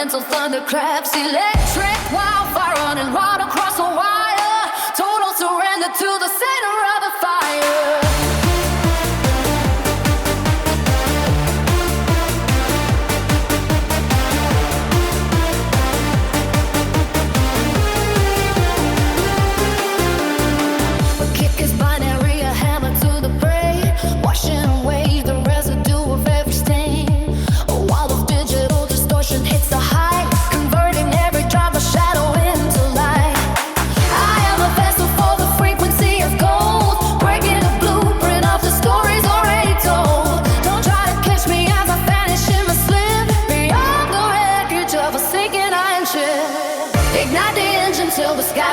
mental thunderclaps, electric wildfire running right across the wire. Total surrender to the center of the fire.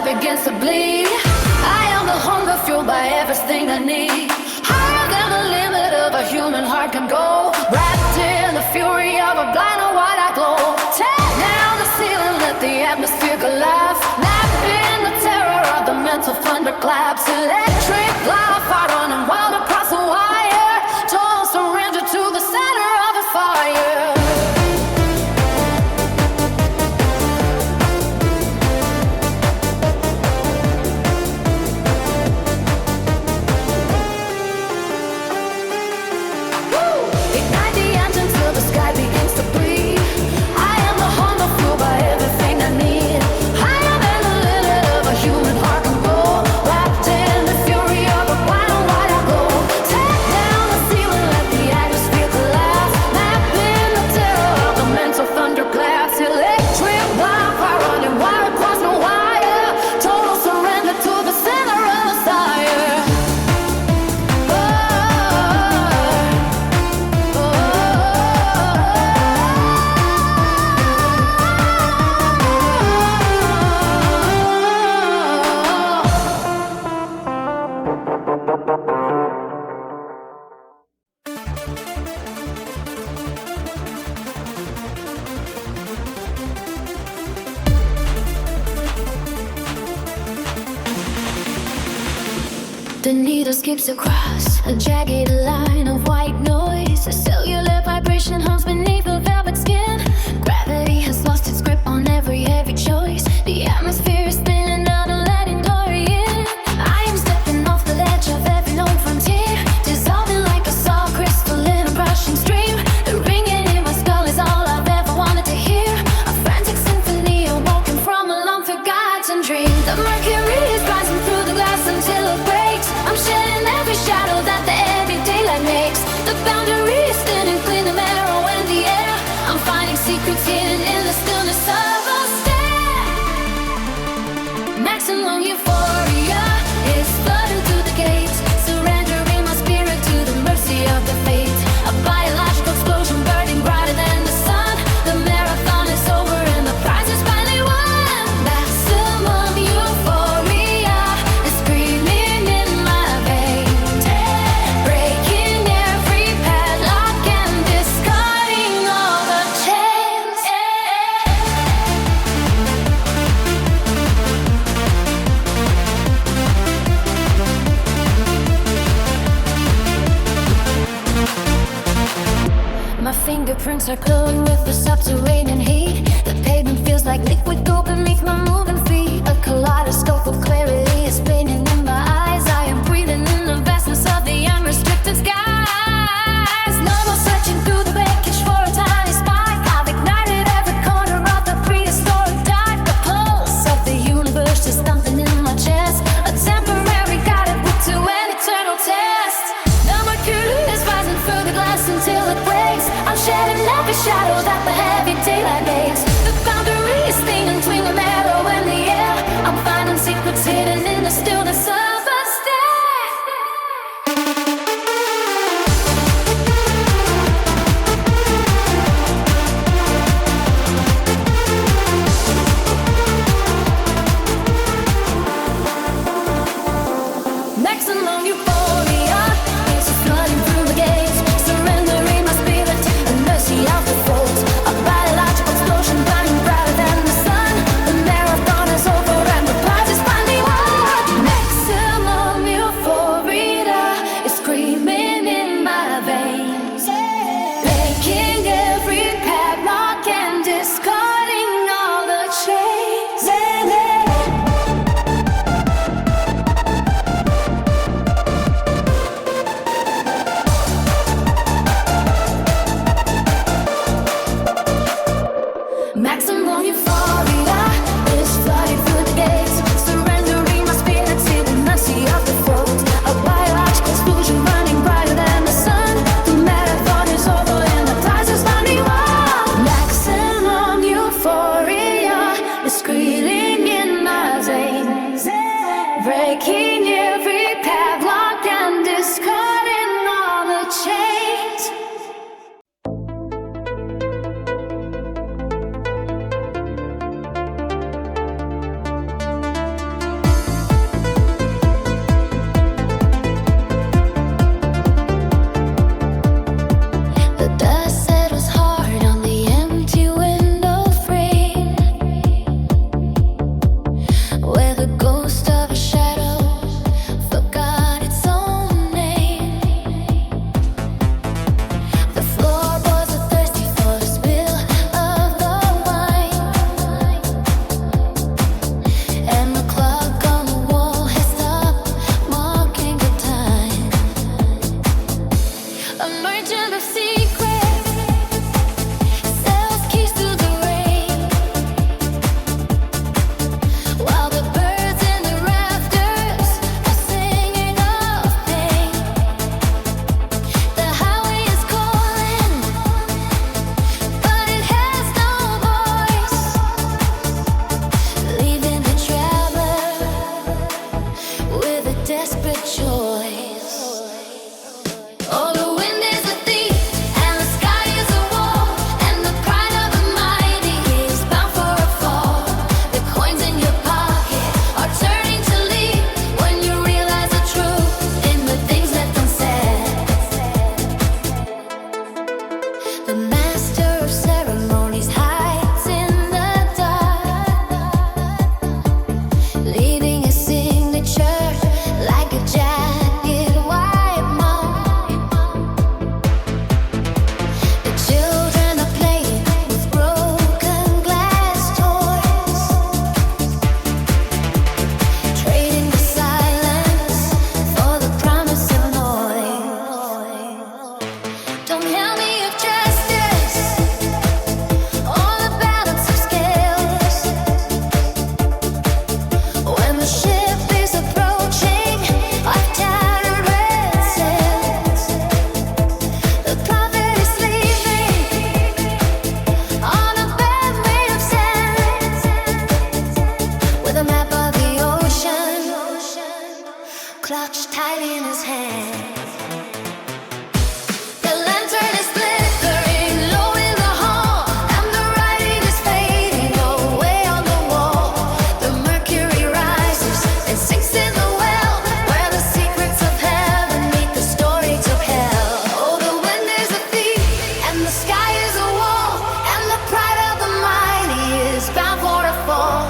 Begins to bleed. I am the hunger fueled by everything I need. Higher than the limit of a human heart can go. Wrapped in the fury of a blind and white eye glow. Tear down the ceiling, let the atmosphere collapse. Nap in the terror of the mental thunderclaps. Electric wildfire running wild across the wire. Total surrender to the center of the fire. The needle skips across a jagged line of white noise. A cellular vibration hums beneath the velvet skin. Gravity has lost its grip on every heavy choice. The atmosphere is spinning out and letting glory in. I am stepping off the ledge of every known frontier, dissolving like a salt crystal in a rushing stream. The ringing in my skull is all I've ever wanted to hear. A frantic symphony awoken from a long forgotten dream. The mercury is rising through the glass until it breaks. I'm shedding every shadow that the heavy daylight makes. The boundary is thin and clean, the marrow in the air. I'm finding secrets hidden in the stillness of a stare. Maximum euphoria is flooding through the gates, surrendering my spirit to the mercy of the fate. A biological explosion burning brighter than the sun. The marathon is over and the prize is finally won. Maximum euphoria is screaming in my veins, breaking every padlock and discarding all the chains. My fingerprints are glowing with the subterranean heat. The pavement feels like liquid gold beneath my moving feet. A kaleidoscope of clarity is painting in my eyes. I am breathing in the vastness of the unrestricted skies. No more searching through the wreckage for a tiny spark. I've ignited every corner of the prehistoric dark. The pulse of the universe is thumping in my chest. A temporary guided put to an eternal test. The mercury is rising through the glass until it breaks. I'm shedding every shadow that the heavy daylight makes. Euphoria is flooding through the gates, surrendering my spirit to the mercy of the folds. A biological explosion burning brighter than the sun. The marathon is over and the prize is finally won. Maximum euphoria is squealing in my veins, breaking every padlock and discarding all the chains. The dust settles hard on the empty window frame, where the ghost of a shadow forgot its own name. The floorboards are thirsty for the spill of the wine, and the clock on the wall has stopped marking the time. A merchant of secrets sells keys to the rain, while the birds in the rafters are singing of pain. The highway is calling, but it has no voice, leaving the traveler with a desperate choice. Oh, the wind is a thief, and the sky is a wall, and the pride of the mighty is bound for a fall. The coins in your pocket are turning to lead when you realize the truth in the things left unsaid. The master of ceremonies hides in the dark, leaving his signature like a jagged white mark. The children are playing with broken glass toys, trading the silence for the promise of noise. Don't help me of justice or the balance of scales. When the ship is approaching, I've tattered red sails. The prophet is sleeping on a bed made of sand, with a map of the ocean clutched tight in his hand. The lantern is flickering low in the hall, and the writing is fading away on the wall. The mercury rises and sinks in the well, where the secrets of heaven meet the stories of hell. Oh, the wind is a thief, and the sky is a wall, and the pride of the mighty is bound for a fall.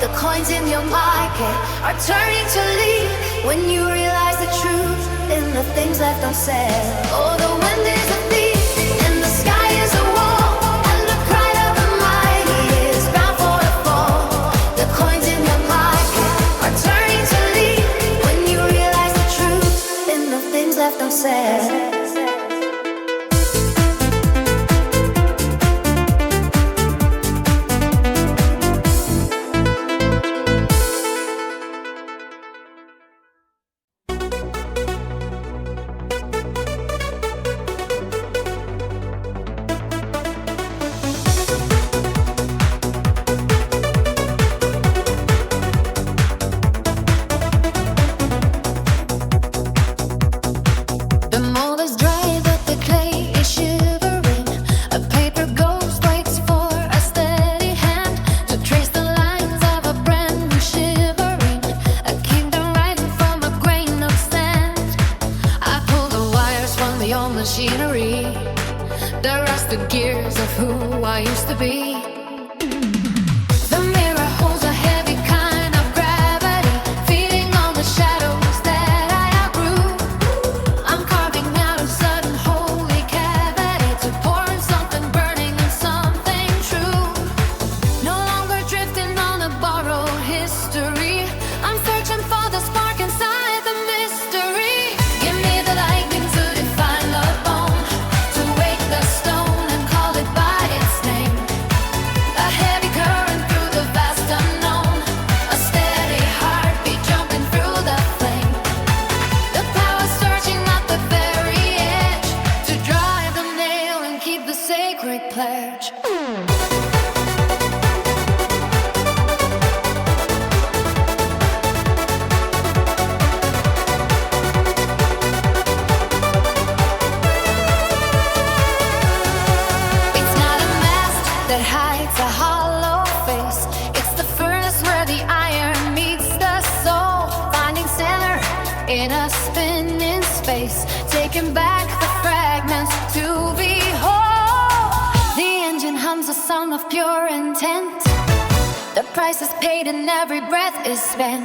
The coins in your pocket are turning to lead when you realize the truth in the things left unsaid. Oh, the wind is a thief, and the sky is a wall, and the pride of the mighty is bound for a fall. The coins in your pocket are turning to lead when you realize the truth in the things left unsaid. taking back the fragments to behold. The engine hums a song of pure intent. The price is paid and every breath is spent.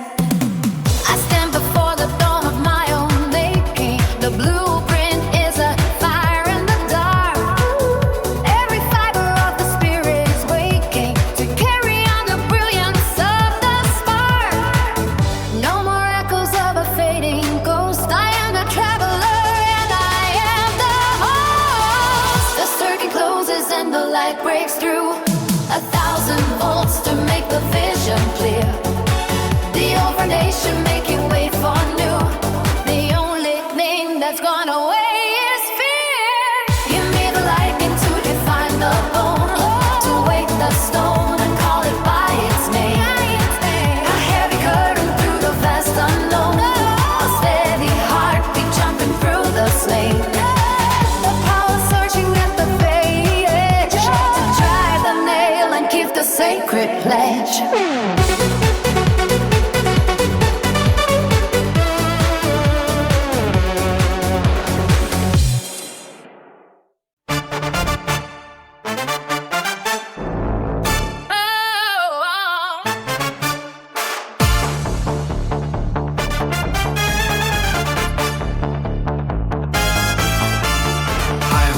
I stand before the dawn of my own making. The blueprint is a fire in the dark. Every fiber of the spirit is waking to carry on the brilliance of the spark. No more echoes of a fading ghost. I am the traveler and I am the host. The circuit closes and the light breaks through. 1,000 volts to make the vision clear. The old foundation making way for new. The only thing that's gone away is fear. Give me the lightning to define the bone, to wake the stone and call it by its name. A heavy curtain through the vast unknown. A steady heartbeat jumping through the slain. The power searching at the fade edge to drive the nail and keep the sacred pledge.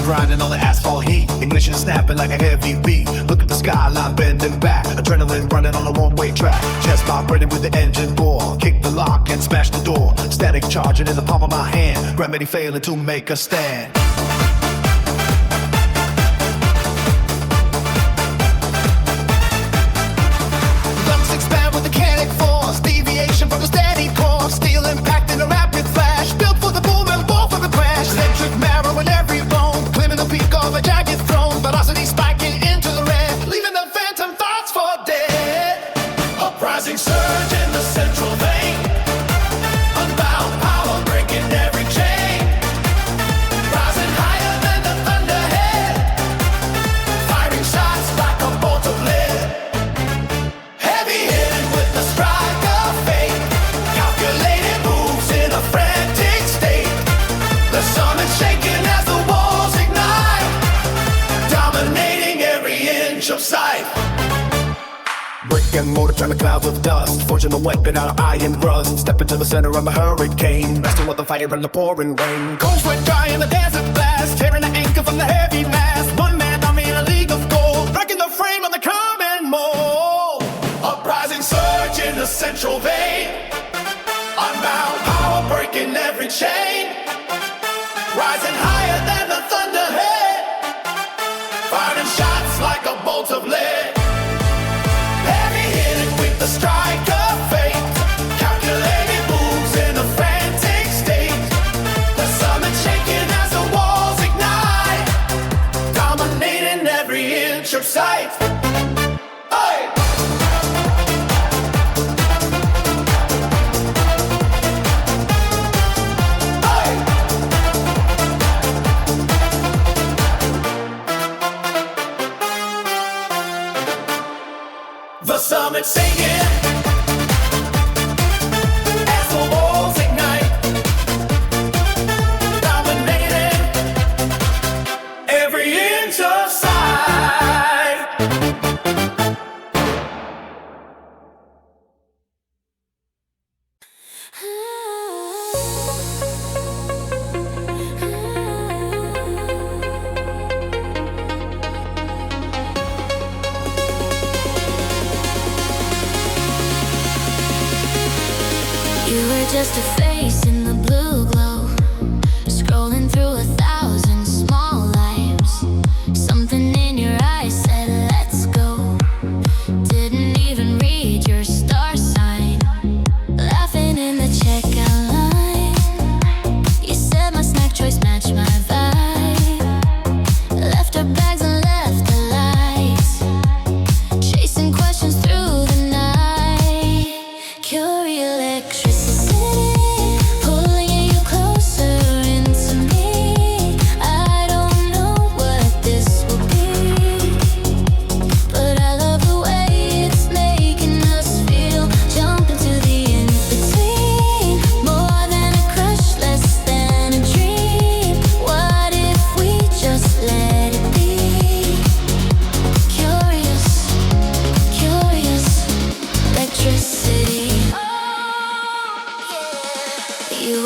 Grinding on the asphalt heat, ignition snapping like a heavy beat. Look at the skyline bending back, adrenaline running on a one-way track. Chest vibrating with the engine roar, kick the lock and smash the door. Static charging in the palm of my hand, gravity failing to make a stand. Lungs expand with mechanic force, deviation from the steady course. Steel impact in a rapid flash, built for the boom and war for the crash. Electric marrow in every bone, climbing the peak of a jagged throne. Velocity spiking into the red, leaving the phantom thoughts for dead. Uprising surge in the central vein, unbound power breaking every chain. Rising higher than the thunderhead, firing shots like a bolt of lead. Heavy hitting with the strike of fate, calculated moves in a frantic state. The sun is shaking as the walls ignite, dominating every inch of sight. Brick and mortar turn the clouds of dust, forging a weapon out of iron rust. Step into the center of a hurricane, messing with the fire and the pouring rain. Cold sweat dry in the desert blast, tearing the anchor from the heavy mass. One man army in a league of gold, breaking the frame of the common mold. Uprising surge in the central vein, unbound power breaking every chain. Rising higher than the thunderhead, firing shots like a bolt of lead. Heavy hitting with the strike of fate, calculated moves in a frantic state. The summit shaking as the walls ignite, dominating every inch of sight. Hey! The summit sinking as the walls ignite, dominating every inch of sight. You were just a face in the blue glow, scrolling through 1,000 small lives. Something in your eyes said, let's go. Didn't even read your star sign. Laughing in the checkout line, you said my snack choice matched my vibe. Left our bags and left the lights, chasing questions through the night. Curious electricity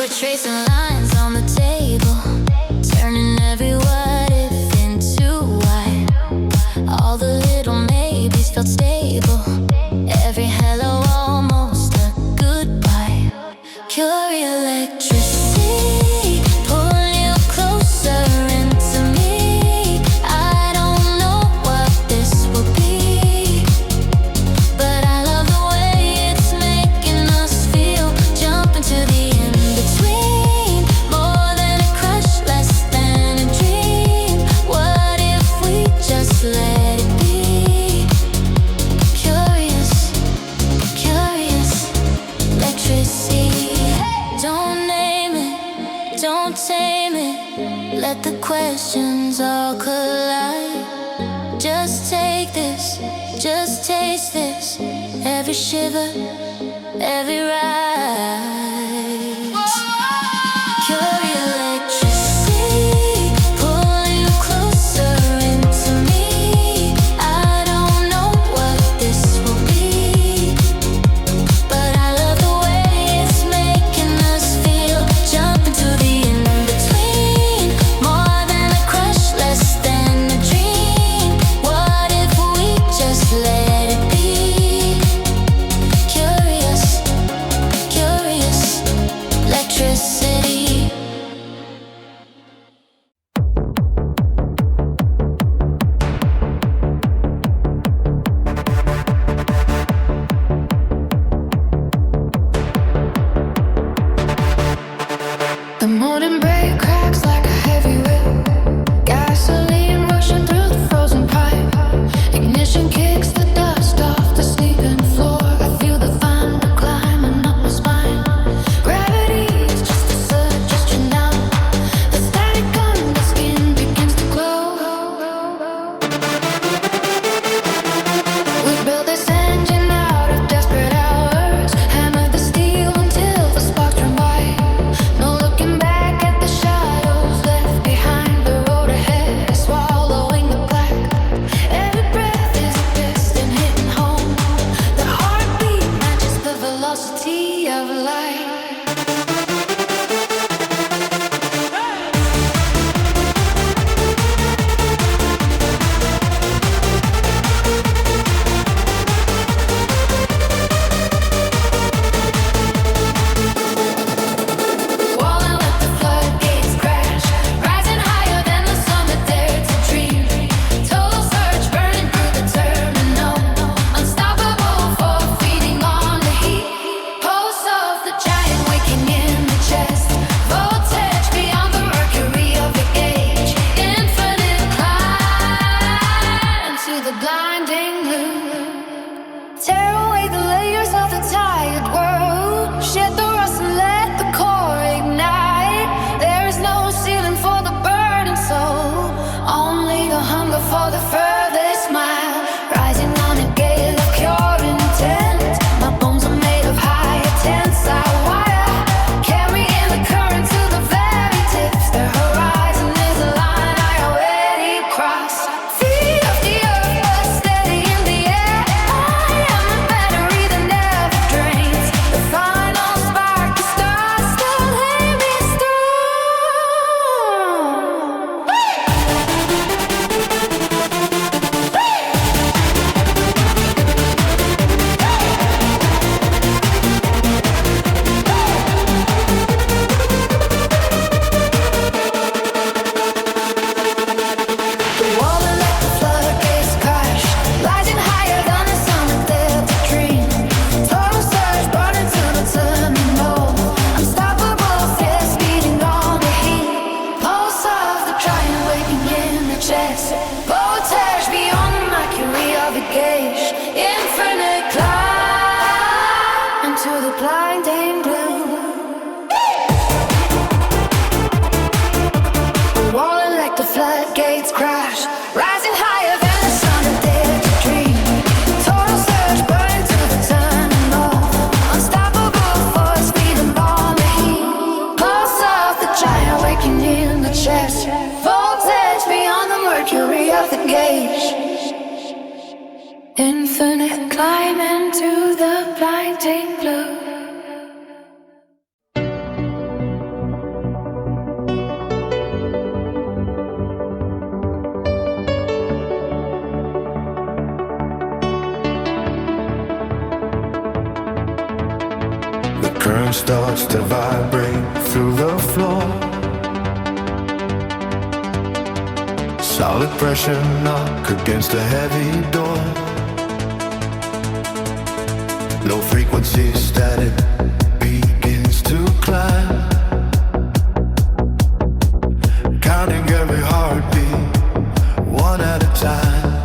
tracing lines on the table, turning every what if into why. All the little maybes felt stable, every hello almost a goodbye. Pure electricity, pulling you closer into me. I don't know what this will be, but I love the way it's making us feel. Jump into the in-between, more than a crush, less than a dream. What if we just let it be? Curious, curious, electricity. Don't name it, don't tame it, let the questions all collide. Just take this, just taste this, every shiver, every ride. Pure electricity, pulling you closer into me. I don't know what this will be, but I love the way it's making us feel. Jump into the in-between, more than a crush, less than a dream. What if we just let it be? Curious, curious, electricity. The morning break cracks like a heavy whip. Gasoline rushing through the frozen pipe. Ignition kicks the dust off the sleeping floor. I feel the thunder climbing up my spine. Gravity's just a suggestion now. The static on the skin begins to glow. We built this engine out of desperate hours. Hammered the steel until the sparks run white. No looking back at the shadows left behind. The road ahead is swallowing the black. Every breath is a piston hitting home. The heartbeat matches the velocity of light. Walling up the floodgates crash, rising higher than the sun that dared to dream. Total surge burning through the terminal, unstoppable for feeding on the heat. Pulse of the giant waking in the chest, voltage beyond the mercury of the gauge. Infinite climb to the blinding blue. Tear away the layers of the tired world. Shed the rust and let the core ignite. There is no ceiling for the burning soul, only the hunger for the furthest mile. Rising on a gale of pure intent. My bones are made of higher tensile wire, carrying the current to the very tips. The horizon is a line I already crossed. Feet of the earth, but steady in the air. I am a battery that never drains. The final spark, the stars still lay me strong. The wall that let the floodgates crash, rising higher than the sun that dared to dream. Total surge burning to the terminal, unstoppable force feeding on the heat. Pulse of the giant waking in the chest, voltage beyond the mercury of the gauge. Infinite climb into the blinding blue. Walling like the floodgates crash, rising higher than the sun that dared to dream. Total surge burning to the terminal, unstoppable force feeding on the heat. Pulse of the giant waking in the chest, voltage beyond the mercury of the gauge. Infinite climb into the blinding blue. shattering starts to vibrate through the floor. Solid pressure knock against a heavy door. Low frequency static begins to climb. Counting every heartbeat, one at a time.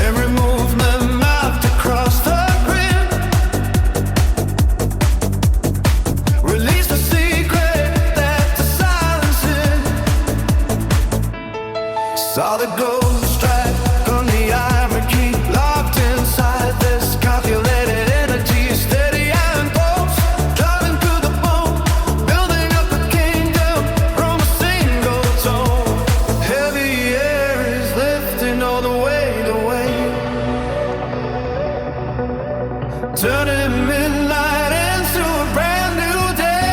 Every movement mapped across the grid. Release the secret that the silence is. Solid gold strike on the Aoraki, locked inside this calculated energy. Steady and pulse, driving through the bone, building up a kingdom from a single tone. Heavy air is lifting all the weight away, turning midnight into a brand new day.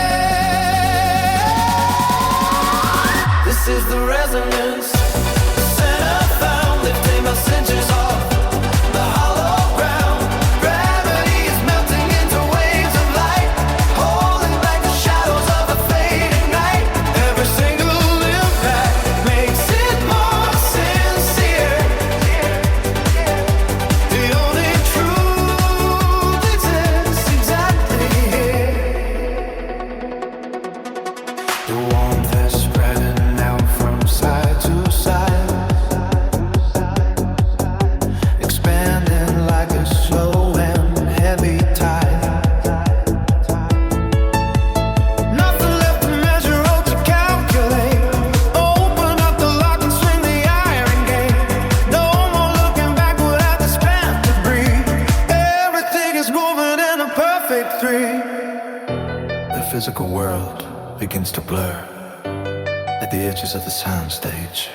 This is the resonance, the center found, lifting my senses off the hollow ground. Gravity is melting into waves of light, holding back the shadows of a fading night. Every single impact makes it more sincere. The only truth exists exactly here. The warmth is spreading out from side to side, expanding like a slow and heavy tide. Nothing left to measure or to calculate. Open up the lock and swing the iron gate. No more looking backward at the spent debris. Everything is moving in a perfect three. The physical world begins to blur at the edges of the soundstage.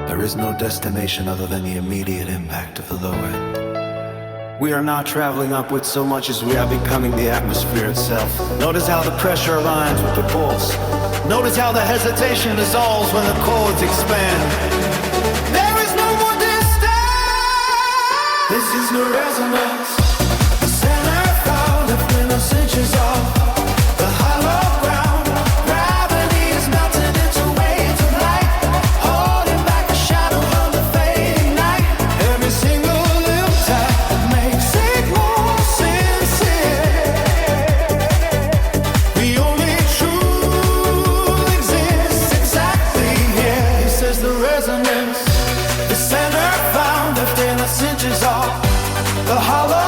There is no destination other than the immediate impact of the low end. We are not traveling upwards so much as we are becoming the atmosphere itself. Notice how the pressure aligns with the pulse. Notice how the hesitation dissolves when the chords expand. There is no more distance. This is the resonance. The center found, lifting us inches off the hollow ground. Gravity is melting into waves of light, holding back the shadow of the fading night. Every single impact makes it more sincere. The only truth exists exactly here. This is the resonance, the center found, lifting us inches off the hollow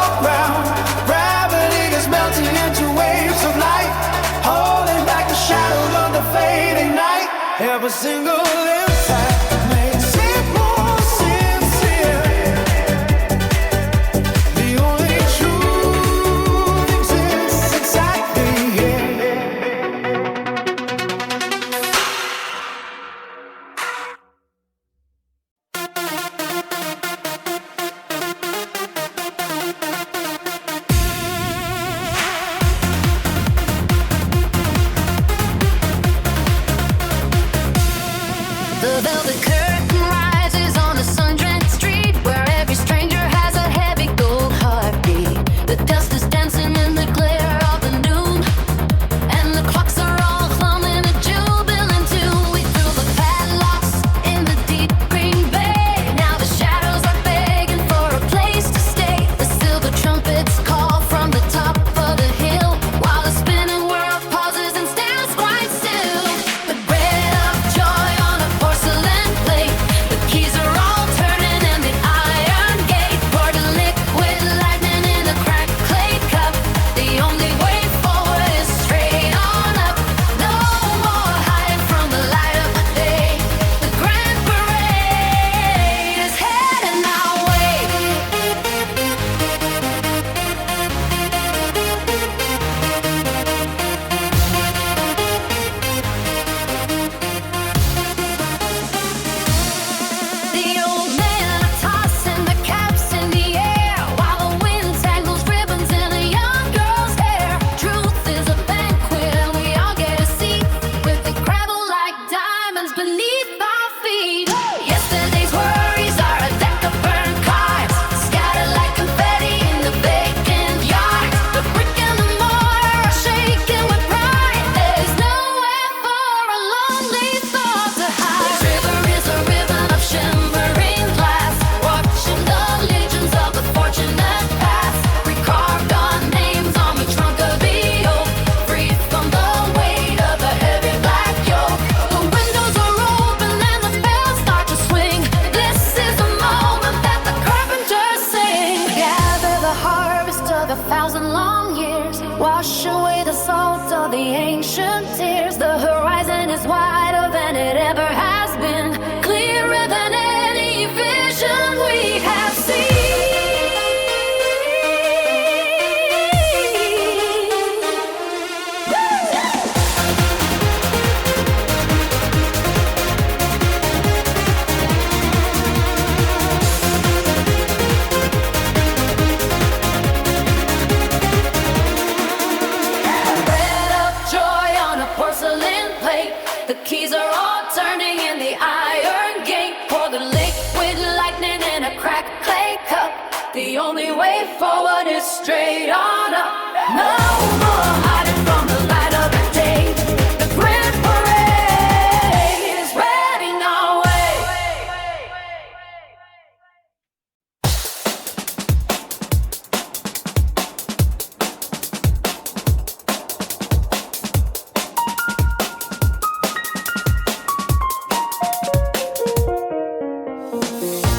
like a clay cup. The only way forward is straight on up. No more hiding from the light of the day. The grand parade is heading our way.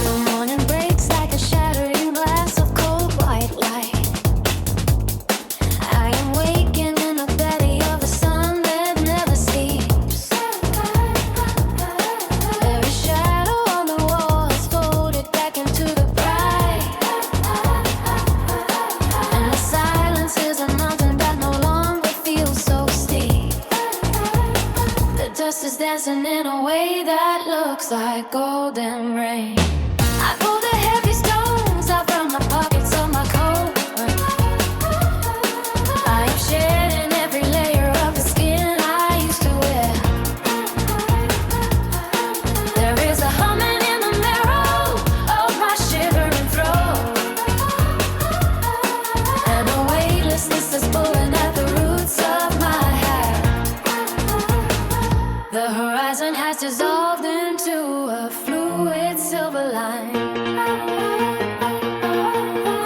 The morning breaks like a shattering glass of cold white light. I am waking in the belly of the sun that never sleeps. Every shadow on the wall is folded back into the bright. And the silence is a mountain that no longer feels so steep. The dust is dancing in a way that looks like golden rain. I pull the heavy stones out from the pockets of my coat. I am shedding every layer of the skin I used to wear. There is a humming in the marrow of my shivering throat, and a weightlessness is pulling at the roots of my hair. The horizon has dissolved into a fluid silver line.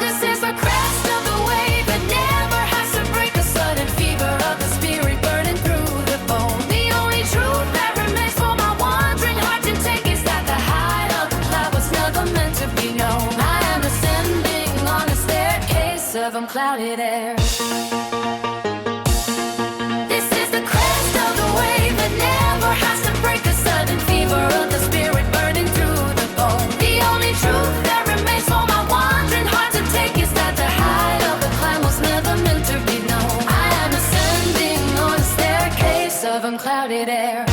This is the crest of the wave that never has to break. The sudden fever of the spirit burning through the bone. The only truth that remains for my wandering heart to take is that the height of the cloud was never meant to be known. I am ascending on a staircase of unclouded air. This is the crest of the wave that never has to break. The sudden fever of the spirit burning through the bone. The only truth that remains for my wandering heart to take is that the height of the climb was never meant to be known. I am ascending on a staircase of unclouded air.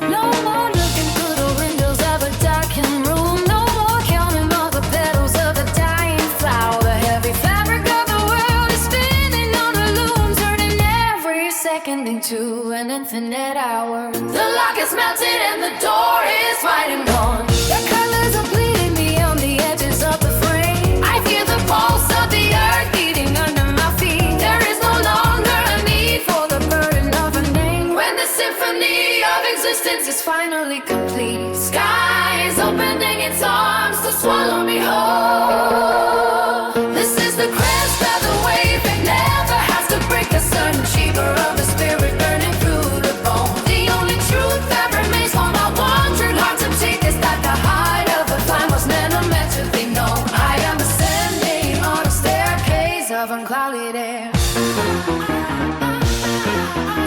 No more looking through the windows of a darkened room. No more counting all the petals of a dying flower. The heavy fabric of the world is spinning on the loom, turning every second into an infinite hour. The lock is melted and the door is right and gone. The colors are bleeding beyond the edges of the frame. I feel the pulse of the earth beating under my feet. There is no longer a need for the burden of a name. When the symphony of existence is finally complete, sky is opening its arms to swallow me whole. This is the crest of the wave that never has to break. The sudden shiver of the spirit burning through the bone. The only truth that remains for my wandering heart to take is that the height of the climb was never meant to be known. I am ascending on a staircase of unclouded air.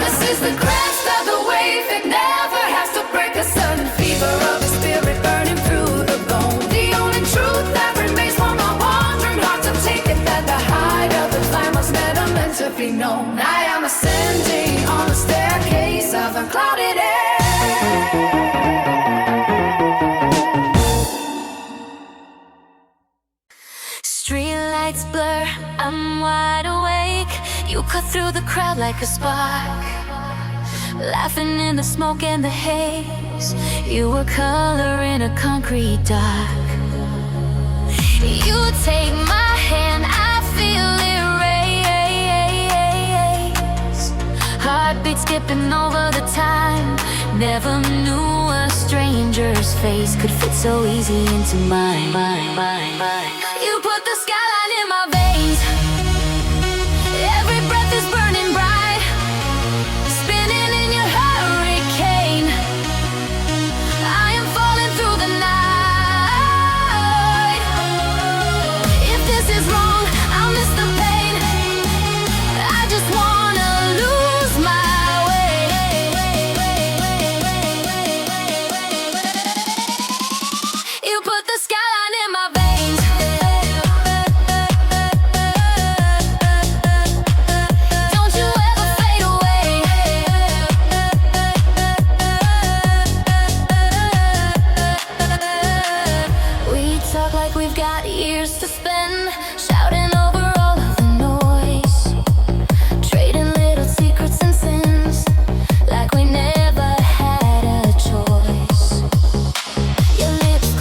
This is the crest of the wave that never has to break. The sudden fever of the spirit burning through the bone. The only truth that remains for my wandering heart to take is that the height of the climb was never meant to be known. I am ascending on a staircase of unclouded air. Streetlights blur, I'm wide awake. You cut through the crowd like a spark, laughing in the smoke and the haze. You were color in a concrete dark. You take my hand, I feel it race. Heartbeat skipping over the time. Never knew a stranger's face could fit so easy into mine. You put the skyline in my veins. Every breath is burning bright, spinning in your hurricane. I am falling through the night. If this is wrong, I'll miss the pain. I just wanna lose my way. You put the skyline in my veins.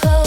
Close.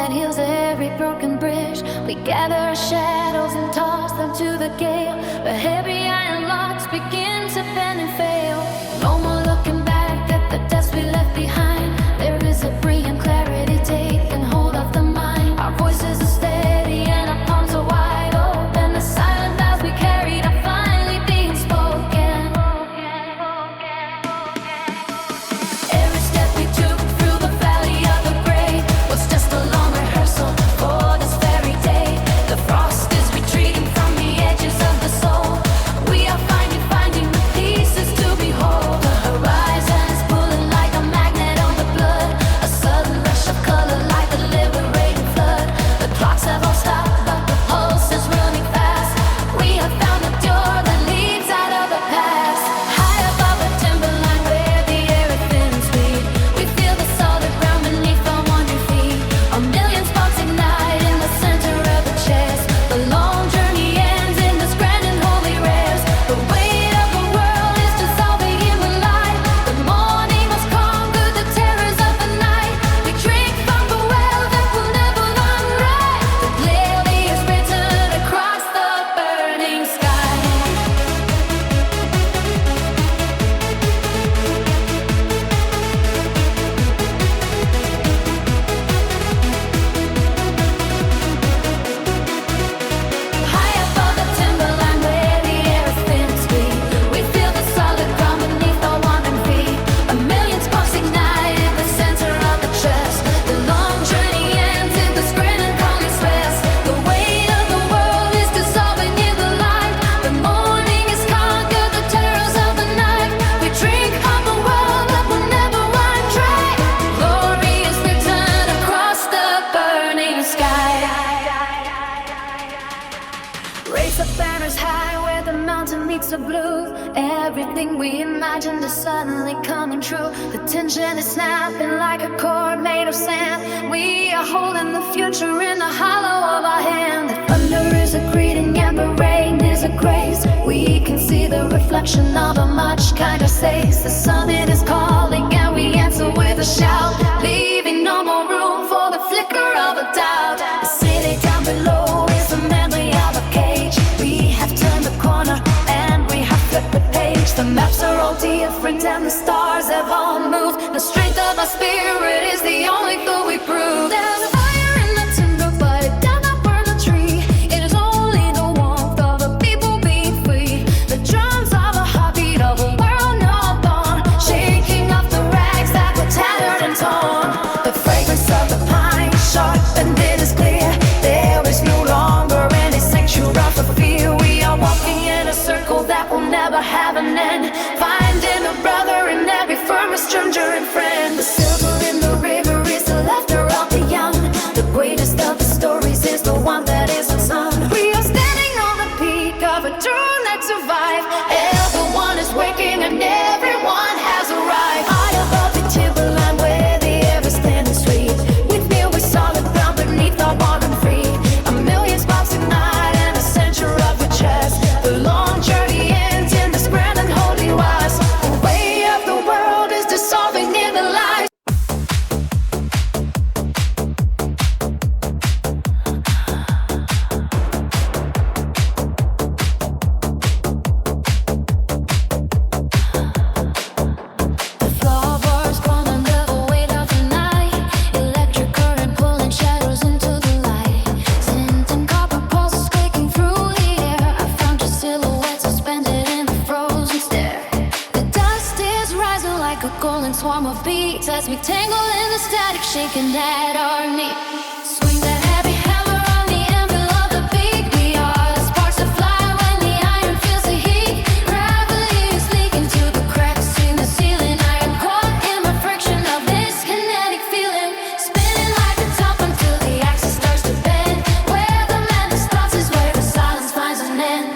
that heals every broken bridge. We gather our shadows and toss them to the gale. The heavy iron locks begin to bend and fail. No more looking back at the dust we left behind. There is a brilliant clarity taking hold of the mind. Our voices are steady and our palms are wide open. The silent vows we carried are finally being spoken. Every step we took through the valley of the grave was just a long rehearsal for this very day. The frost is retreating from the edges of the soul. We are finding the pieces to behold. The horizon is pulling like a magnet on the blood. A sudden rush of color like the liberating flood. The clocks have all stopped, but the pulse is running fast. We have found the door that leads out of the past. High above the timberline where the air is thin and sweet, we feel the solid ground beneath our wandering feet. A million sparks ignite in the center of the chest. The long journey ends in this grand and holy rest. The weight of the world is dissolving in the light. The morning must conquer the terrors of the night. We drink from the well that will never run dry. The glacial is written across the burning sky. High above the timberline where the air is thin and sweet, we feel the solid ground beneath our wandering feet. A million sparks ignite in the center of the chest. The long journey ends in this grand and calmless rest. The weight of the world is dissolving in the light. The morning has conquered the terrors of the night. We drink of the world that will never run dry. Glory is written across the burning sky. Raise the banners high where the mountain meets the blue. Everything we imagined is suddenly coming true. The tension is snapping like a cord made of sand. We are holding the future in the hollow of our hand. The thunder is a greeting and the rain is a grace. We can see the reflection of a much kinder face. The summit is calling and we answer with a shout, leaving no more room for the flicker of a doubt. The city down below is the memory of a cage. We have turned the corner and we have flipped the page. The maps are all different and the stars have all moved. The strength of our spirit is the only food we prove. There's a fire in the timber, but it does not burn the tree. It is only the warmth of the people being free. The drums of a heartbeat of a world not born, shaking off the rags that were tattered and torn. The fragrance of the pine, sharp and it is clear. There is no longer any sanctuary for fear. We are walking in a circle that will never have an end, finding a brother in every firm, a stranger and friend. The silver in the river is the laughter of the young. The greatest of the stories is the one that is unsung. We are standing on the peak of a throne that survived. Everyone is waking and everyone has arrived. High above the timberline where the air is thin and sweet, we feel we solid ground beneath our wandering feet. A million sparks ignite in the center of your chest. The long journey ends in this grand and holy wise. The way of the world is dissolving in the light. The floorboards groan under the weight of the night. Electric current pulling shadows into the light. Scent and copper pulses quaking through the air. I found your silhouette suspended in the frozen stare. The dust is rising like a golden swarm of bees as we tangle in the static, shaking at our knee. Swing that heavy hammer on the anvil of the beat. We are the sparks that fly when the iron feels the heat. Gravity is leaking through the cracks in the ceiling. I am caught in the friction of this kinetic feeling, spinning like a top until the axis starts to bend. Where the madness starts is where the silence finds an end.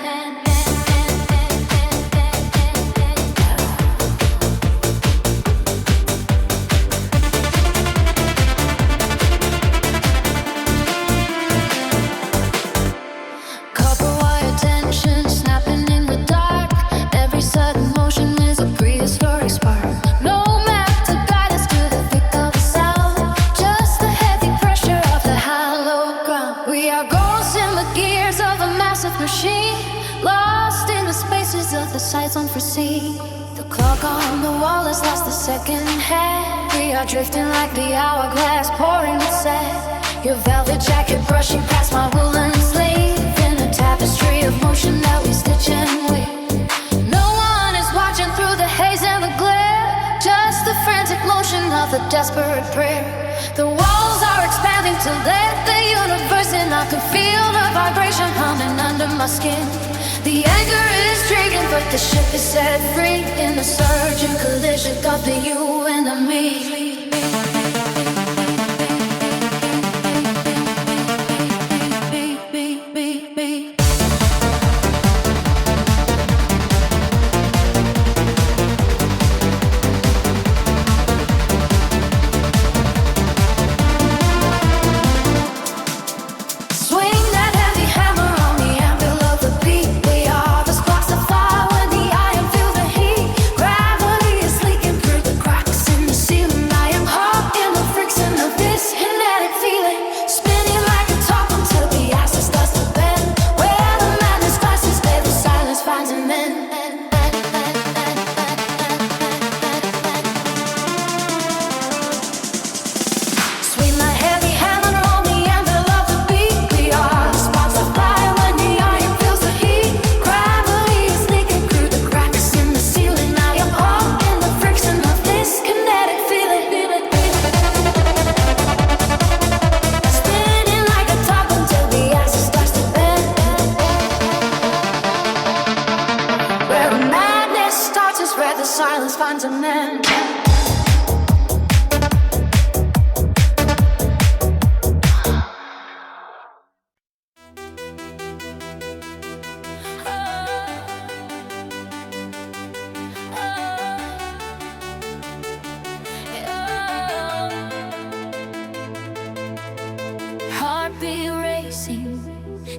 the sights unforeseen. The clock on the wall has lost the second hand. We are drifting like the hourglass, pouring its sand. Your velvet jacket brushing past my woolen sleeve, in a tapestry of motion that we stitch and weave. No one is watching through the haze and the glare, just the frantic motion of a desperate prayer. The walls are expanding to let the universe in. I can feel the vibration humming under my skin. The anchor is dragging, but the ship is set free in the surge and collision of the you and the me.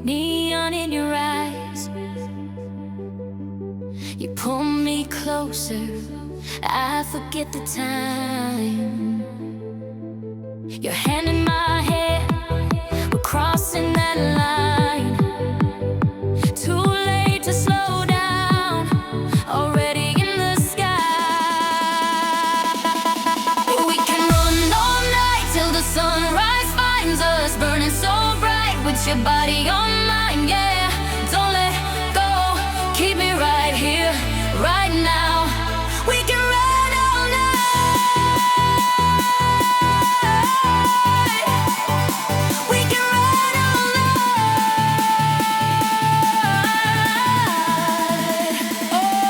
Neon in your eyes, you pull me closer, I forget the time. Your hand in my hair, we're crossing that line. Too late to slow down, already in the sky. We can run all night till the sunrise finds us, burning so bright with your body on mine, yeah. Don't let go, keep me right here, right now. We can run all night. We can run all night. Oh.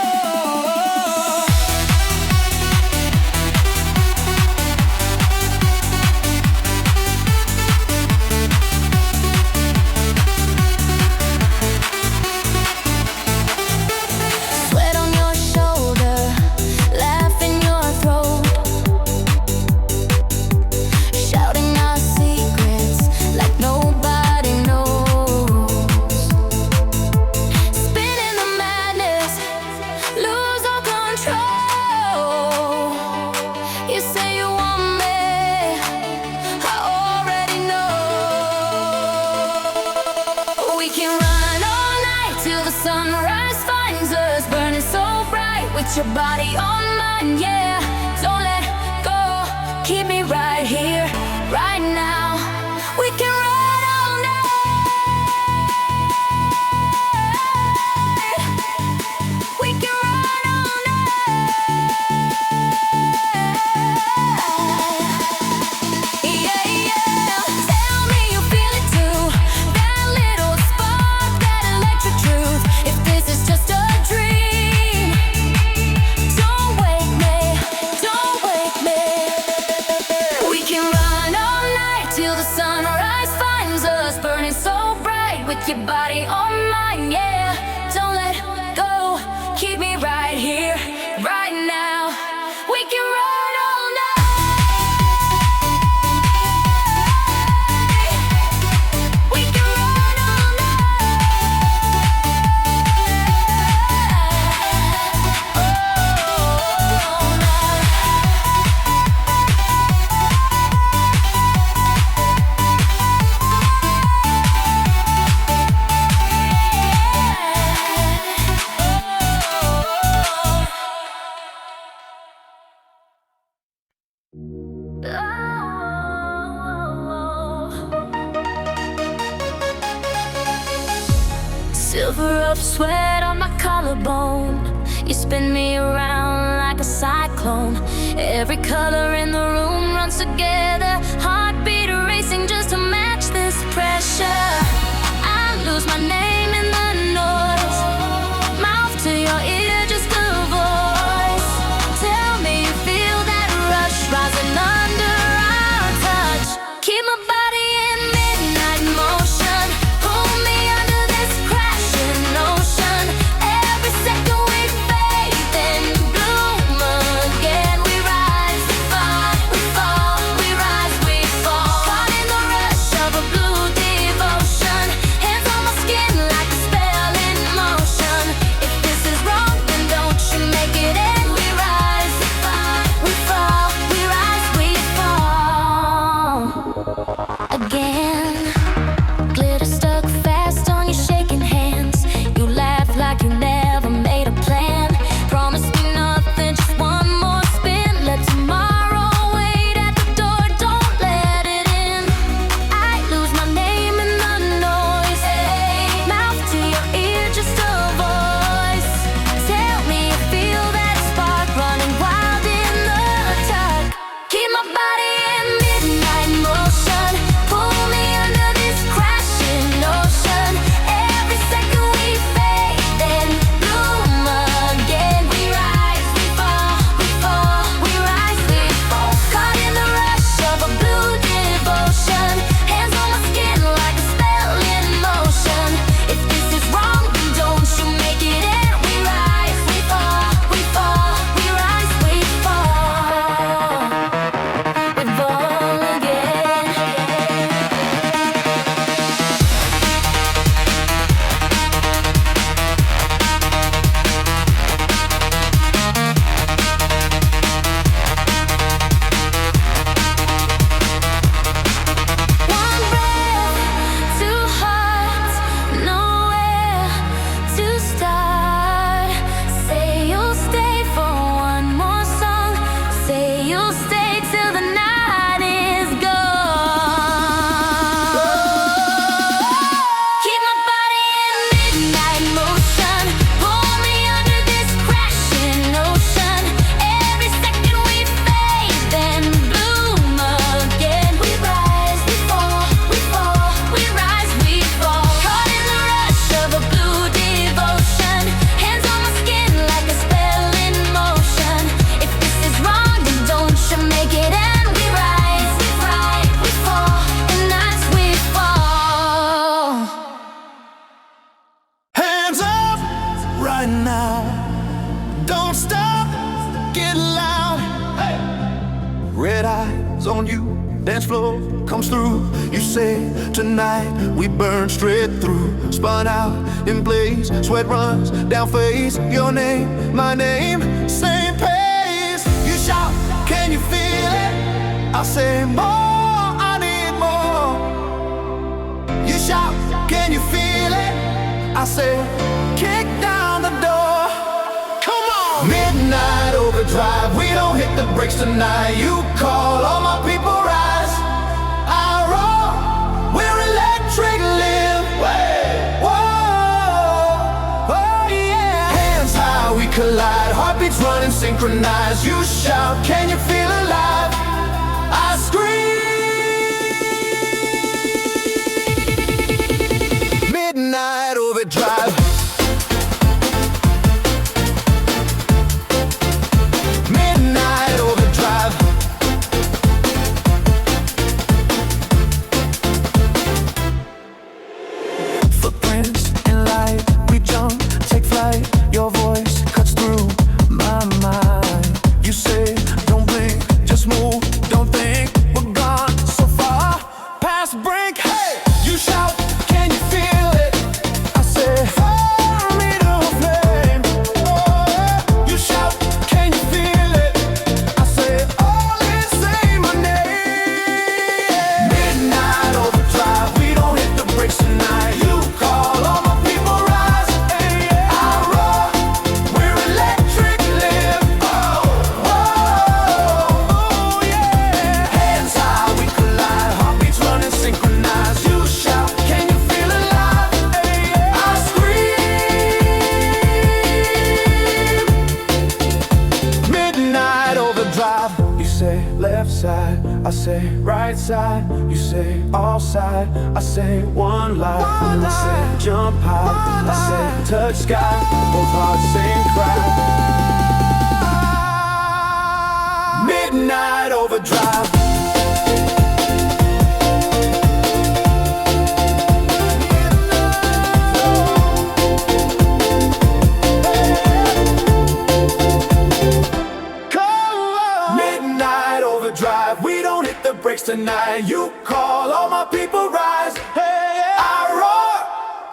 Sweat on your shoulder, laugh in your throat, shouting our secrets like nobody knows. Spinning the madness, lose all control. You say you want me, I already know. We can run all night till the sunrise finds us, burning so bright with your body on mine, yeah. Don't let go, keep me right here, right now. We can run all night. We can run all night. Yeah, yeah. Tell me you feel it too. That little spark, that electric truth. If this is just a dream, don't wake me, don't wake me. We can run all night till the sunrise finds us, burning so bright with your body on mine, yeah. Don't let go, keep me right here, right now. We can run all night. We can run all night. Silver of sweat on my collarbone. You spin me around like a cyclone. Every color in the room runs together. Heartbeat racing just to match this pressure. I lose my name in the noise. Mouth to your ear, just a voice. Tell me you feel that rush rising under our touch. Keep my body in midnight motion. Pull me under this crashing ocean. Every second we fade, then bloom again. We rise, we fall, we fall, we rise, we fall. Caught in the rush of a blue devotion. Hands on my skin like a spell in motion. If this is wrong, then don't you make it end. We rise, we fall, we fall, we rise, we fall again. Glitter stuck fast on your shaking hands. You laugh like you never made a plan. Promise me nothing, just one more spin. Let tomorrow wait at the door, don't let it in. I lose my name in the noise. Mouth to your ear, just a voice. Tell me you feel that spark running wild in the dark. Keep my body in midnight motion. Pull me under this crashing ocean. Every second we fade, then bloom again. We rise, we fall, we fall, we rise, we fall. Caught in the rush of a blue devotion. Hands on my skin like a spell in motion. If this is wrong, then don't you make it end. We rise, we fall, we fall, we rise, we fall. We fall again. One breath, two hearts, nowhere to start. Say you'll stay for one more song. Say you'll stay till the night is gone. Keep my body in midnight motion. Pull me under this crashing ocean. Every second we fade, then bloom again. We rise, we fall, we fall, we rise, we fall. Caught in the rush of a blue devotion. Hands on my skin like a spell in motion. If this is wrong, then don't you make it end. We rise, we ride, we fall, and as we fall. Hands up right now. Don't stop, get loud. Red eyes on you, dance floor comes through. You say tonight we burn straight through. Spun out in blaze, sweat runs down face. Your name, my name, same pace. You shout, can you feel it? I say more, I need more. You shout, can you feel it? I say, kick down the door. Come on! Midnight overdrive, we don't hit the brakes tonight. You call, all my people rise. I roll, we're electric live. Whoa, oh yeah. Hands high, we collide. Heartbeats running synchronized. You shout, can you feel alive? I scream. Midnight overdrive. Midnight overdrive. Footprints in light, we jump, take flight. Your voice cuts through my mind. You say, don't blink, just move, don't think. We're gone so far past brink. Hey, you shout, can you feel it? I say, fire me to a flame. Oh, you shout, can you feel it? I say, all in, say my name. Midnight overdrive, we don't hit the brakes tonight. You call, all my people rise. I roar, we're electric live. Oh, whoa, yeah. Hands high, we collide. Heartbeats running synchronized. You shout, can you feel alive? I scream. side, you say all side, I say one life. I say jump high, I say touch sky, both hearts sing cry. Midnight overdrive. Breaks tonight, you call, all my people rise. Hey, I roar,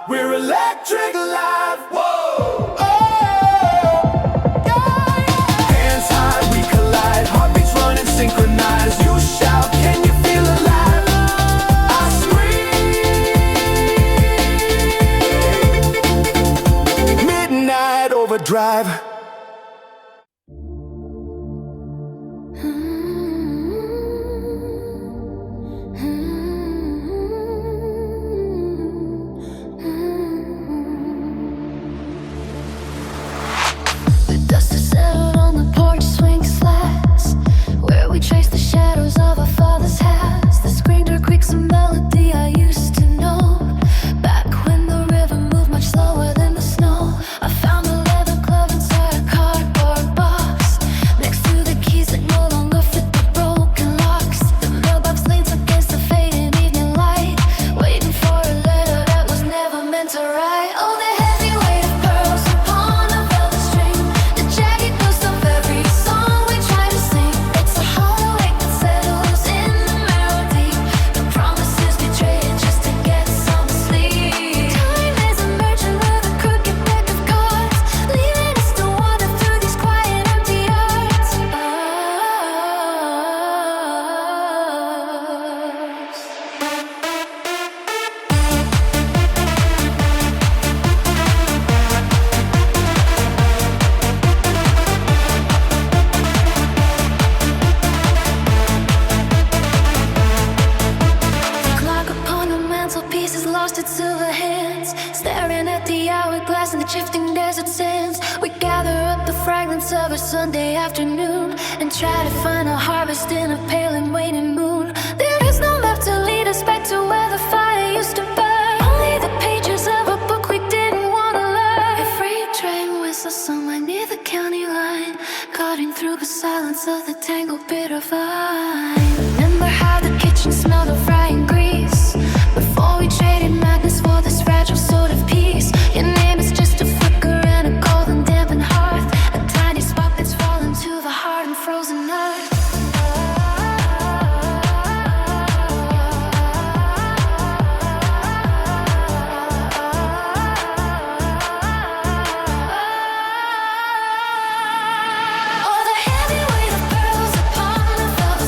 we're electric live. Whoa, oh, yeah, yeah. Hands high, we collide, heartbeats running synchronized. You shout, can you feel alive? I scream. Midnight overdrive. Sunday afternoon and try to find a harvest in a pale and waning moon. There is no map to lead us back to where the fire used to burn. Only the pages of a book we didn't want to learn. A freight train whistles somewhere near the county line, cutting through the silence of the tangled bitter vine. Remember how the kitchen smelled of frying grease before we traded madness for this fragile sort of peace. Your name is just a flicker and a golden dampened hearth, a tiny spark that's fallen to the hard and frozen earth. Oh, the heavy weight of pearls upon the velvet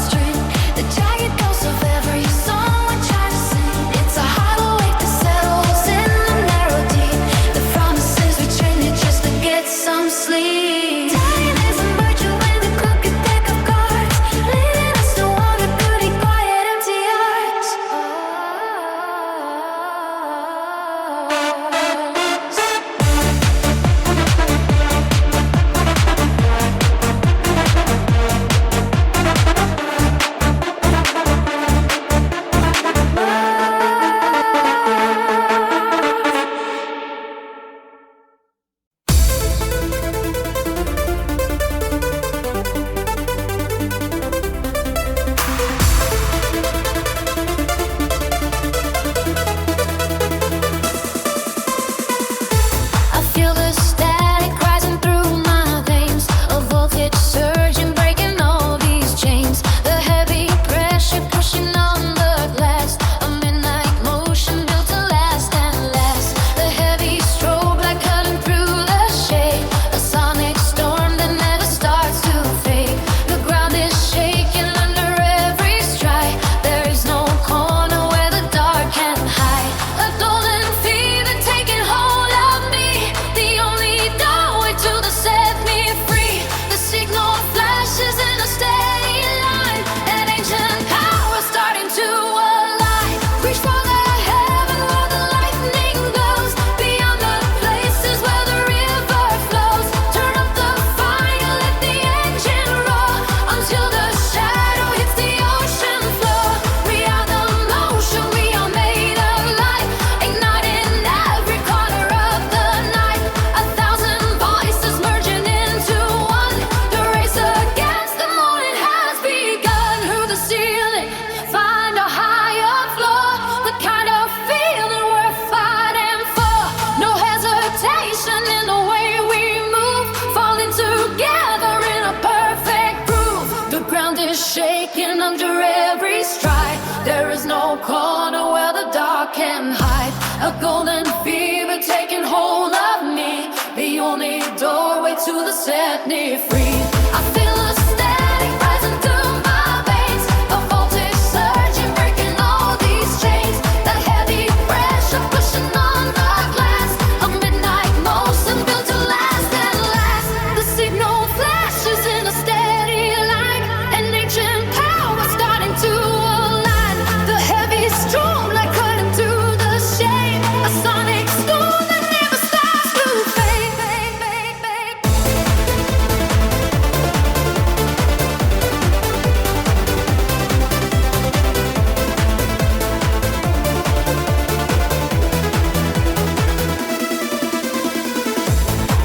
A golden fever taking hold of me. The only doorway to the setting free. I feel a static rising through my veins. A voltage surging, breaking all these chains. The heavy pressure pushing on the glass. A midnight motion built to last and last. The signal flashes in a steady line. An ancient power starting to align. The heavy storm like cutting through the shade. A sonic storm that never stops to fade.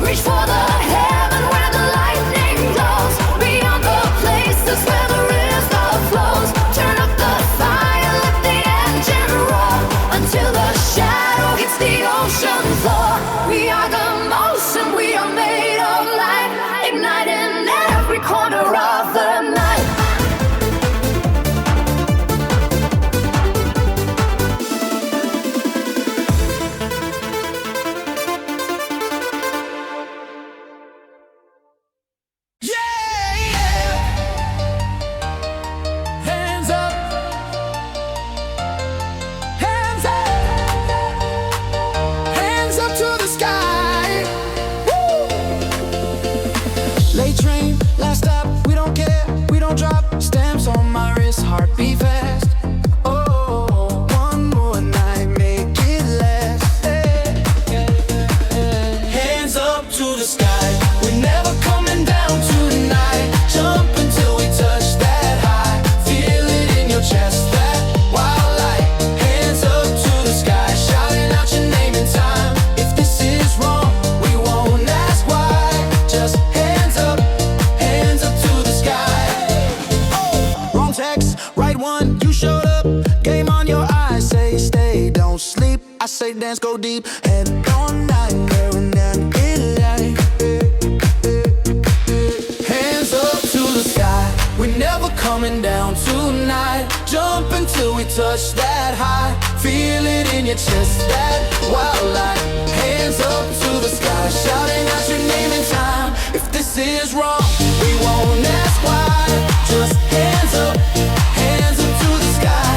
Reach for the heaven where the lightning glows. Beyond the places where the river flows. Turn up the fire, let the engine roar. Until the shadow hits the ocean floor. We are the motion, we are made of light. Igniting every corner of the night. Yeah! Hands up! Hands up! Hands up to the sky! Woo! Late train, last stop, we don't care, we don't drop. Stamps on my wrist, heartbeat fast. Oh, one more night, make it last. Hands up to the sky, we're never coming down tonight. Jump until we touch that high. Feel it in your chest, that wild light. Hands up to the sky, shouting out your name in time. If this is wrong, we won't ask why. Just hands up to the sky. Wrong text, right one, you showed up. Game on your eyes, say stay, don't sleep. I say dance, go deep, head on night, girl, and then get light. Hands up to the sky, we're never coming down tonight. Jump until we touch that high. Feel it in your chest, that wild light. Hands up to the sky, shouting out your name in time. If this is wrong, we won't ask why. Just hands up to the sky.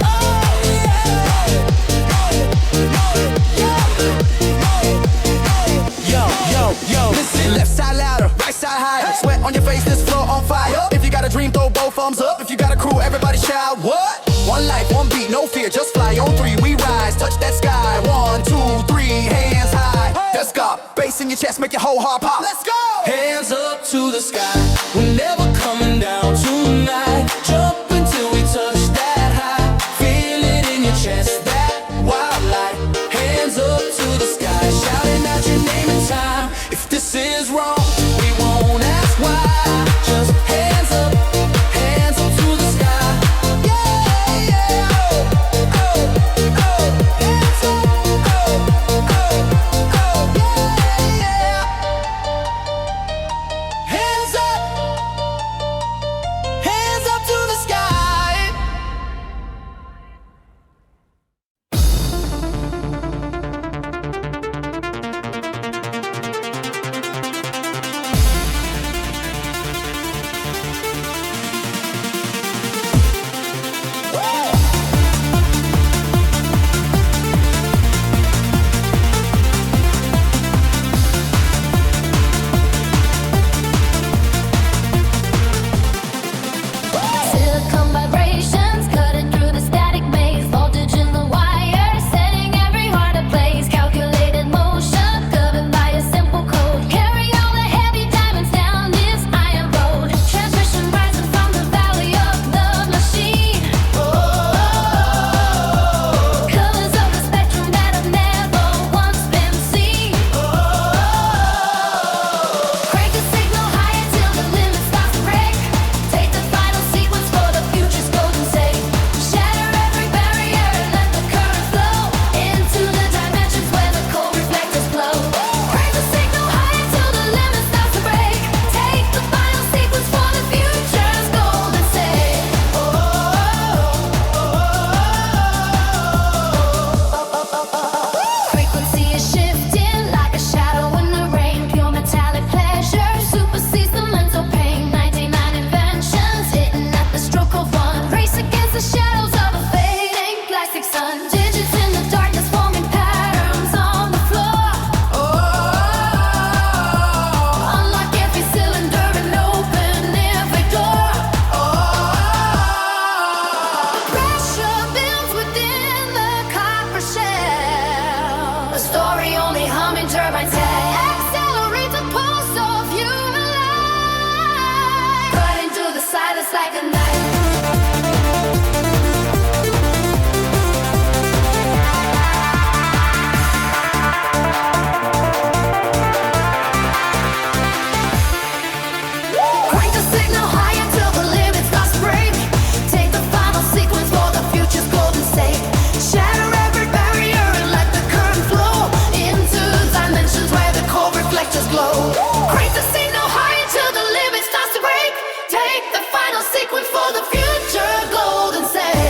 Oh yeah. Yo, listen, left side louder, right side higher. Sweat on your face, this floor on fire. If you got a dream, throw both thumbs up. If you got a crew, everybody shout, what? One life, one beat, no fear, just fly on three. We rise, touch that sky. 1, 2, 3, hands high. Let's go. Bass in your chest, make your whole heart pop. Let's go. Hands up to the sky. We're never coming down tonight. Jump until we touch that high. Feel it in your chest, that wild light. Hands up to the sky, shouting out your name in time. If this is wrong, we won't ask why. Just hands up to the sky. Yeah, yeah. Oh, hands up. Yeah, yeah. Hands up. Digits in the darkness forming patterns on the floor. Unlock every cylinder and open every door. Pressure builds within the copper shell. A story only humming turbines tell. Accelerate the pulse of human life. Cut into the silence like a knife. Crank the signal higher till the limit starts to break. Take the final sequence for the future's golden sake. Shatter every barrier and let the current flow into dimensions where the cold reflectors glow. Crank the signal higher till the limit starts to break. Take the final sequence for the future golden sake.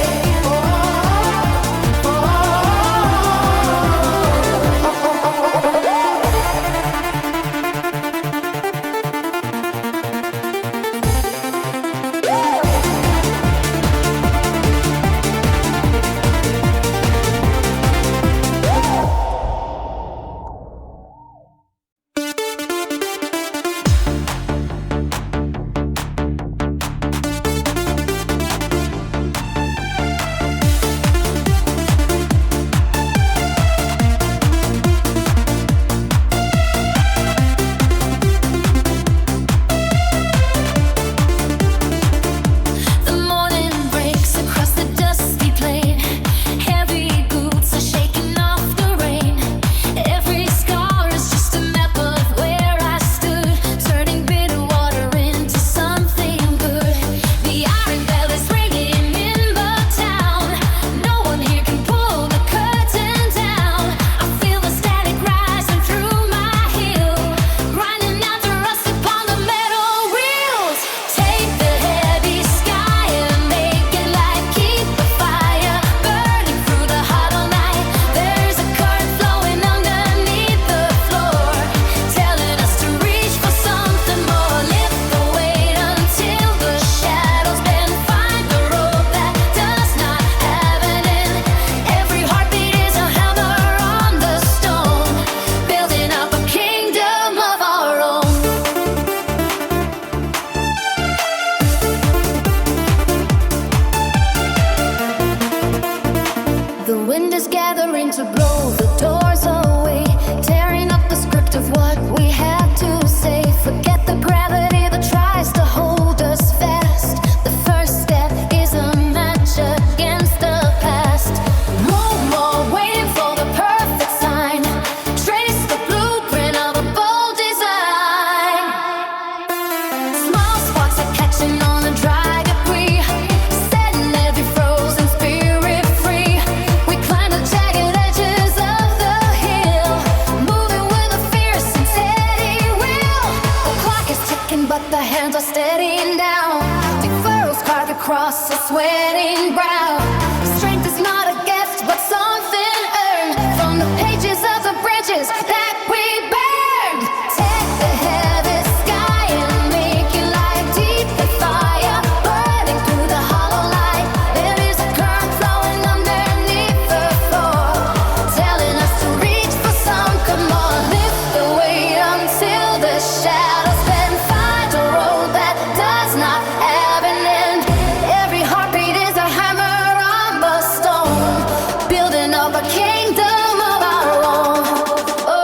The morning breaks across the dusty plain. Heavy boots are shaking off the rain. Every scar is just a map of where I stood, turning bitter water into something good. The iron bell is ringing in the town. No one here can pull the curtain down. I feel the static rising through my heel, grinding out the rust upon the metal wheels. Take the heavy sky and make it light. Keep the fire burning through the hollow night. There's a current flowing underneath the floor, telling us to reach for something more. Lift the weight until the shadows bend. Find the road that does not have an end. Every heartbeat is a hammer on the stone, building up a kingdom of our own. The wind is gathering to blow the doors away, tearing up the script of what we had to say. Forget the gravity that tries to hold us fast. The first step is a match against the past. No more waiting for the perfect sign. Trace the blueprint of a bold design. Small sparks are catching on the dry debris, setting every frozen spirit free. We climb the jagged edges of the hill, moving with a fierce and steady will. The clock is ticking, but the hands are steadying down. Big furrows carved across a sweating brow. Strength is not a gift, but something earned from the pages of the branches that we burned. Take the heavy sky and make it light. Deep the fire burning through the hollow light. There is a current flowing underneath the floor, telling us to reach for something more. Lift the weight until the shadows bend. Find a road that does not have an end. Every heartbeat is a hammer on the stone, building up a kingdom of our own. Oh.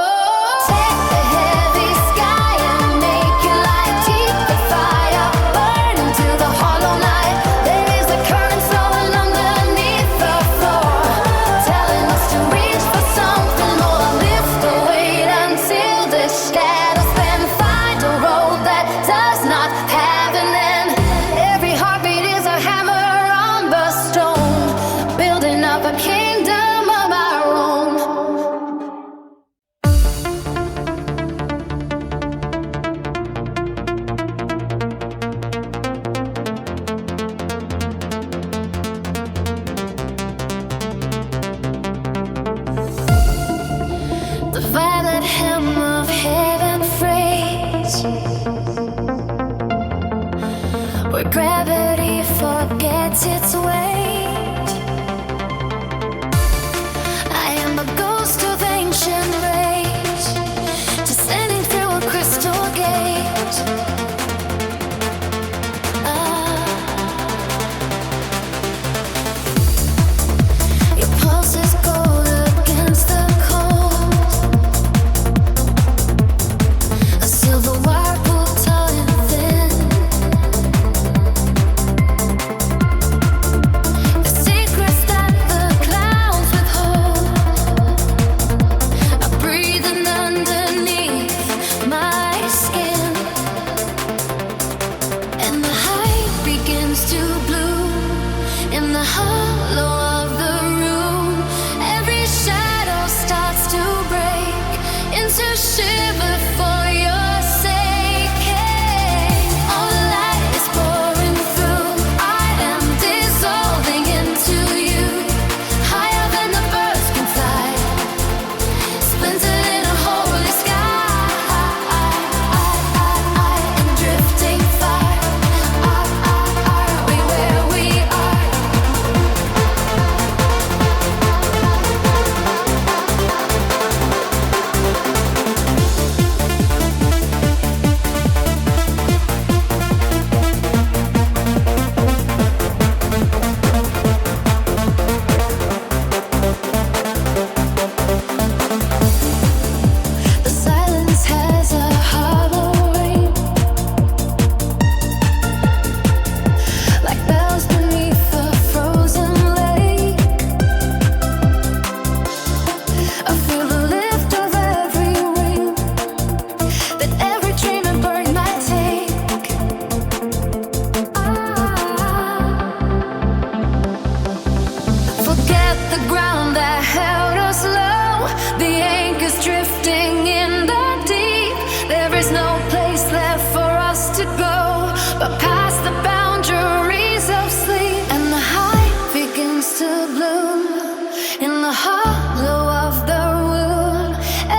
hollow of the wound,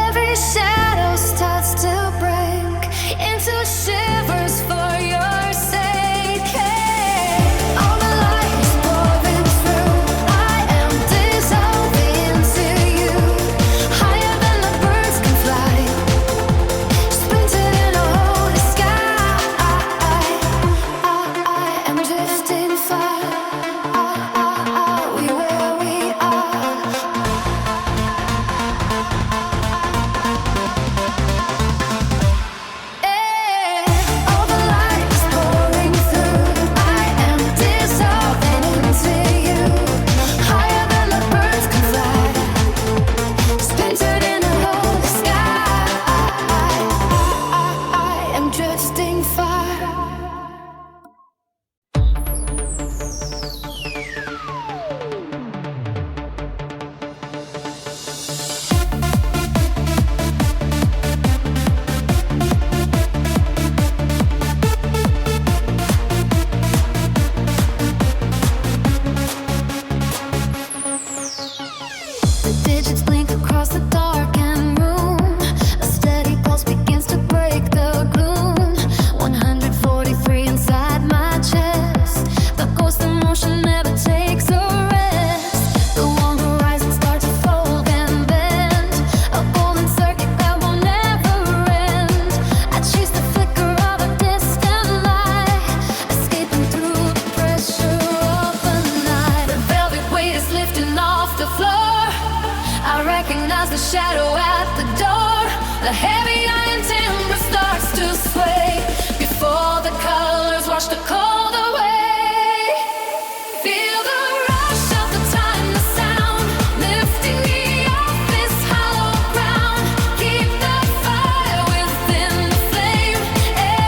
every shadow starts to break into shivers for your sake. Hey, all the light is pouring through. I am dissolving into you, higher than the birds can fly, splintered in a holy sky. I am drifting far. We where we are. All the light is pouring through. I am dissolving into you, higher than the birds can fly, splintered in a holy sky. I am drifting far. The digits blink across the darkened room. A steady pulse begins to break the gloom. 143 inside my chest. The ghost in motion never takes a rest. The warm horizon starts to fold and bend, a golden circuit that will never end. I chase the flicker of a distant light, escaping through the pressure of the night. The velvet weight is lifting off the floor. I recognize the shadow at the door. The heavy iron timber starts to sway before the colors wash the cold away. Feel the rush of the time, the sound lifting me off this hollow ground. Keep the fire within the flame.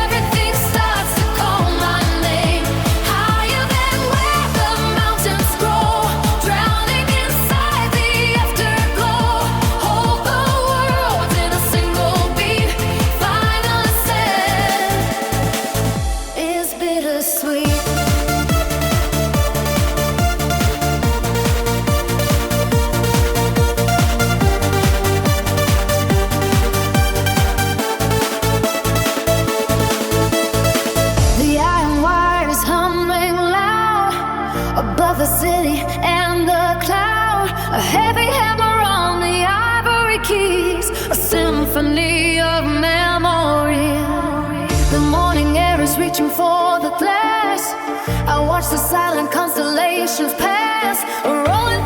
Everything starts to call my name, higher than where the mountains grow, drowning inside the afterglow. Hold the world in a single beat. Final ascent is bittersweet. The iron wire is humming loud above the city and the cloud. A heavy hammer on the ivory keys, a symphony of memory. The morning air is reaching for the glass. I watch the silent constellations pass, rolling